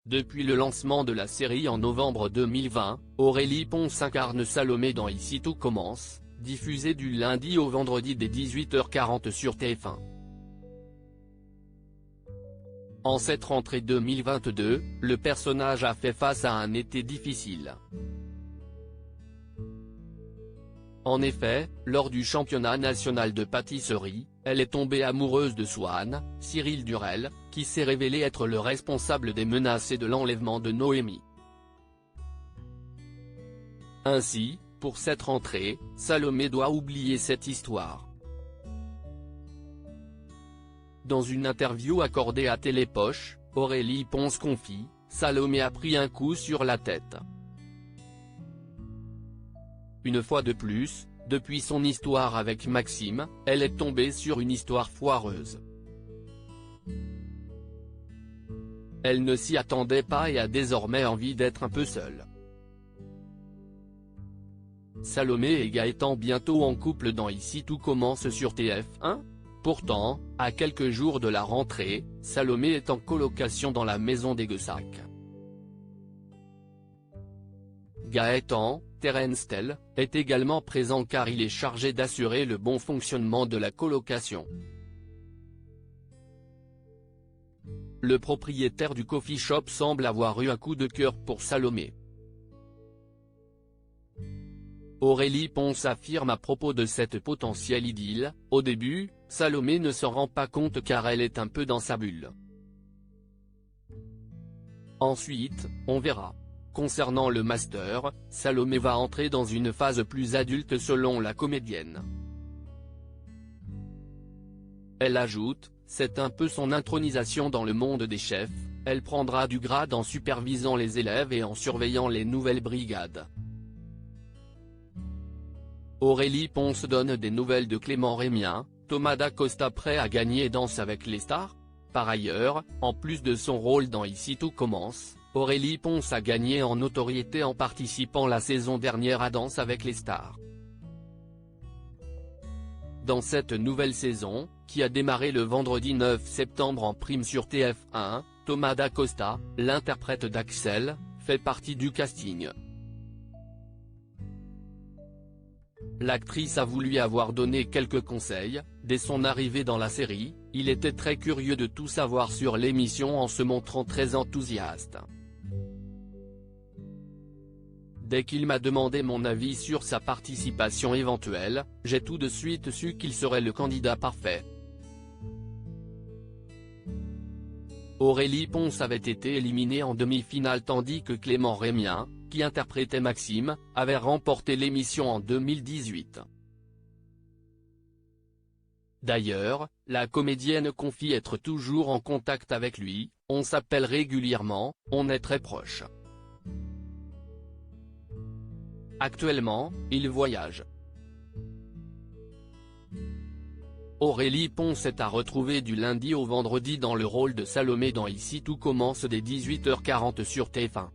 Depuis le lancement de la série en novembre 2020, Aurélie Pons incarne Salomé dans Ici tout commence, diffusé du lundi au vendredi dès 18h40 sur TF1. En cette rentrée 2022, le personnage a fait face à un été difficile. En effet, lors du championnat national de pâtisserie, elle est tombée amoureuse de Swan, Cyril Durel, qui s'est révélé être le responsable des menaces et de l'enlèvement de Noémie. Ainsi, pour cette rentrée, Salomé doit oublier cette histoire. Dans une interview accordée à Télépoche, Aurélie Pons confie, « Salomé a pris un coup sur la tête. Une fois de plus, depuis son histoire avec Maxime, elle est tombée sur une histoire foireuse. Elle ne s'y attendait pas et a désormais envie d'être un peu seule. » Salomé et Gaëtan bientôt en couple dans Ici tout commence sur TF1. Pourtant, à quelques jours de la rentrée, Salomé est en colocation dans la maison des Guessac. Gaëtan, Terence Tell, est également présent car il est chargé d'assurer le bon fonctionnement de la colocation. Le propriétaire du coffee shop semble avoir eu un coup de cœur pour Salomé. Aurélie Pons affirme à propos de cette potentielle idylle, « Au début, Salomé ne s'en rend pas compte car elle est un peu dans sa bulle. Ensuite, on verra. Concernant le master, Salomé va entrer dans une phase plus adulte selon la comédienne. » Elle ajoute, « C'est un peu son intronisation dans le monde des chefs, elle prendra du grade en supervisant les élèves et en surveillant les nouvelles brigades. » Aurélie Pons donne des nouvelles de Clément Rémien, Thomas Dacosta prêt à gagner Danse avec les stars. Par ailleurs, en plus de son rôle dans Ici tout commence, Aurélie Pons a gagné en notoriété en participant la saison dernière à Danse avec les stars. Dans cette nouvelle saison, qui a démarré le vendredi 9 septembre en prime sur TF1, Thomas Dacosta, l'interprète d'Axel, fait partie du casting. L'actrice a voulu avoir donné quelques conseils, dès son arrivée dans la série, il était très curieux de tout savoir sur l'émission en se montrant très enthousiaste. Dès qu'il m'a demandé mon avis sur sa participation éventuelle, j'ai tout de suite su qu'il serait le candidat parfait. Aurélie Pons avait été éliminée en demi-finale tandis que Clément Rémien, qui interprétait Maxime, avait remporté l'émission en 2018. D'ailleurs, la comédienne confie être toujours en contact avec lui, « On s'appelle régulièrement, on est très proches. Actuellement, il voyage. » Aurélie Pons est à retrouver du lundi au vendredi dans le rôle de Salomé dans Ici tout commence dès 18h40 sur TF1.